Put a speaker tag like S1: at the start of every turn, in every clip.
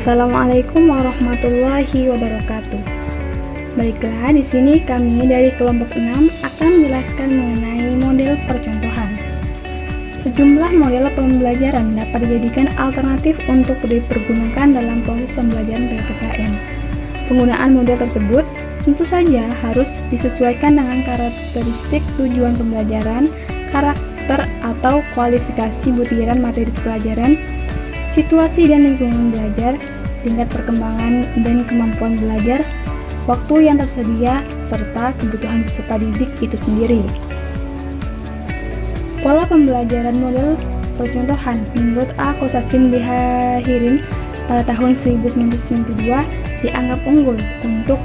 S1: Assalamualaikum warahmatullahi wabarakatuh. Baiklah, di sini kami dari kelompok 6 akan menjelaskan mengenai model percontohan. Sejumlah model pembelajaran dapat dijadikan alternatif untuk dipergunakan dalam proses pembelajaran PPKN. Penggunaan model tersebut tentu saja harus disesuaikan dengan karakteristik tujuan pembelajaran, karakter atau kualifikasi butiran materi pelajaran, situasi dan lingkungan belajar, tingkat perkembangan dan kemampuan belajar, waktu yang tersedia, serta kebutuhan peserta didik itu sendiri. Pola pembelajaran model percontohan menurut A. Kosasin Dihahirin pada tahun 1992 dianggap unggul untuk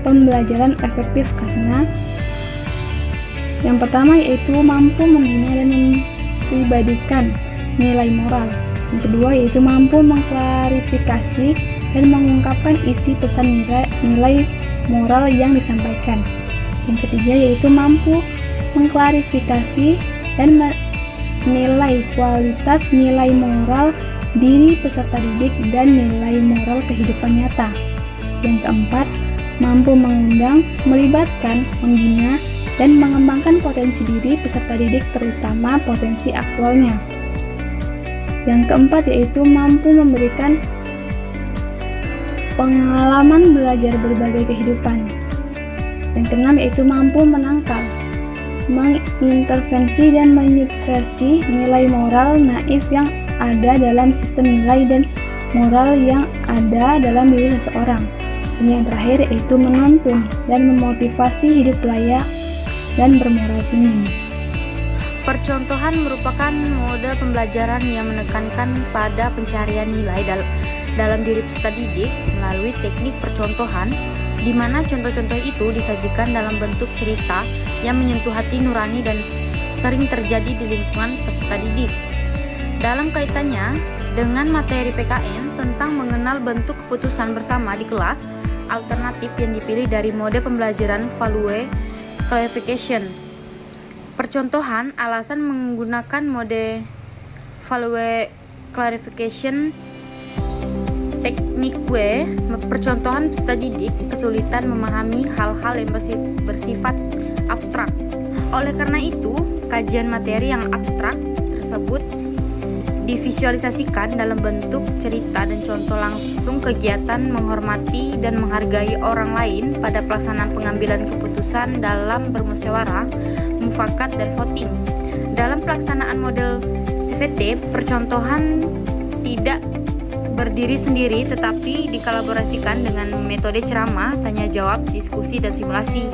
S1: pembelajaran efektif karena yang pertama yaitu mampu membina dan mempribadikan nilai moral. Yang kedua yaitu mampu mengklarifikasi dan mengungkapkan isi pesan nilai moral yang disampaikan. Yang ketiga yaitu mampu mengklarifikasi dan menilai kualitas nilai moral diri peserta didik dan nilai moral kehidupan nyata. Yang keempat, mampu mengundang, melibatkan, membina, dan mengembangkan potensi diri peserta didik terutama potensi aktualnya. Yang keempat yaitu mampu memberikan pengalaman belajar berbagai kehidupan. Yang keenam yaitu mampu menangkal, mengintervensi dan menyubversi nilai moral naif yang ada dalam sistem nilai dan moral yang ada dalam diri seseorang. Dan yang terakhir yaitu menuntun dan memotivasi hidup layak dan bermoral tinggi.
S2: Percontohan merupakan model pembelajaran yang menekankan pada pencarian nilai dalam diri peserta didik melalui teknik percontohan, di mana contoh-contoh itu disajikan dalam bentuk cerita yang menyentuh hati nurani dan sering terjadi di lingkungan peserta didik. Dalam kaitannya dengan materi PKN tentang mengenal bentuk keputusan bersama di kelas, alternatif yang dipilih dari mode pembelajaran Value Clarification. Percontohan alasan menggunakan mode Value Clarification teknik W. Percontohan peserta didik kesulitan memahami hal-hal yang bersifat abstrak. Oleh karena itu, kajian materi yang abstrak tersebut divisualisasikan dalam bentuk cerita dan contoh langsung kegiatan menghormati dan menghargai orang lain pada pelaksanaan pengambilan keputusan dalam bermusyawarah, mufakat, dan voting. Dalam pelaksanaan model CVT, percontohan tidak berdiri sendiri tetapi dikolaborasikan dengan metode ceramah, tanya jawab, diskusi, dan simulasi.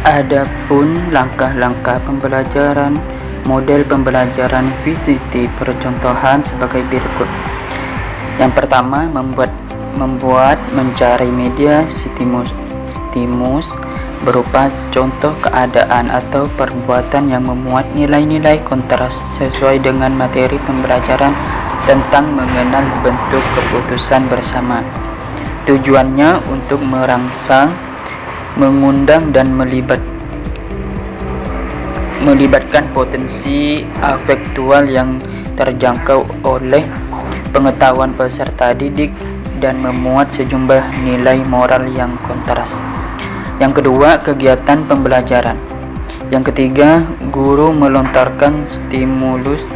S3: Adapun langkah-langkah pembelajaran model pembelajaran VCT percontohan sebagai berikut. Yang pertama, mencari media stimulus berupa contoh keadaan atau perbuatan yang memuat nilai-nilai kontras sesuai dengan materi pembelajaran tentang mengenal bentuk keputusan bersama. Tujuannya untuk merangsang, mengundang, dan melibatkan potensi afektual yang terjangkau oleh pengetahuan peserta didik dan memuat sejumlah nilai moral yang kontras. Yang kedua, kegiatan pembelajaran. Yang ketiga, guru melontarkan stimulus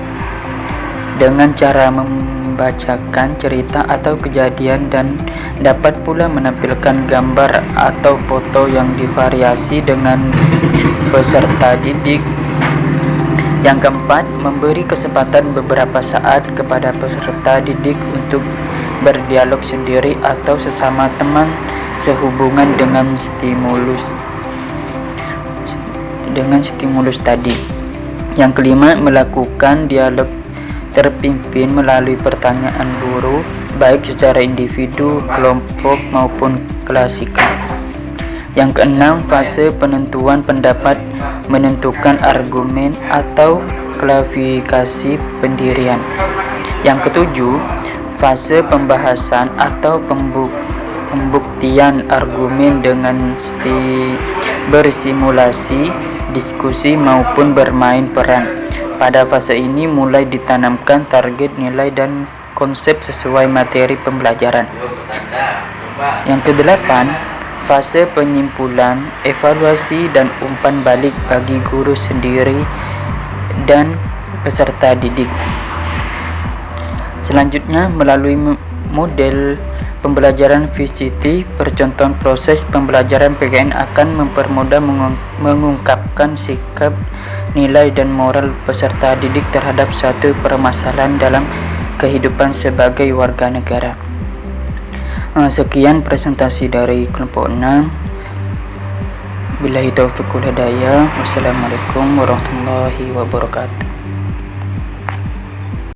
S3: dengan cara membacakan cerita atau kejadian dan dapat pula menampilkan gambar atau foto yang divariasi dengan peserta didik. Yang keempat, memberi kesempatan beberapa saat kepada peserta didik untuk berdialog sendiri atau sesama teman sehubungan dengan stimulus tadi. Yang kelima, melakukan dialog terpimpin melalui pertanyaan guru, baik secara individu, kelompok, maupun klasikal. Yang keenam, fase penentuan pendapat, menentukan argumen atau klarifikasi pendirian. Yang ketujuh, fase pembahasan atau pembuktian argumen dengan bersimulasi, diskusi, maupun bermain peran. Pada fase ini mulai ditanamkan target nilai dan konsep sesuai materi pembelajaran. Yang kedelapan, fase penyimpulan, evaluasi dan umpan balik bagi guru sendiri dan peserta didik. Selanjutnya, melalui model pembelajaran VCT, percontohan proses pembelajaran PKN akan mempermudah mengungkapkan sikap, nilai dan moral peserta didik terhadap suatu permasalahan dalam kehidupan sebagai warga negara. Sekian presentasi dari kelompok 6. Billahi taufiq wal hidayah. Wassalamualaikum warahmatullahi wabarakatuh.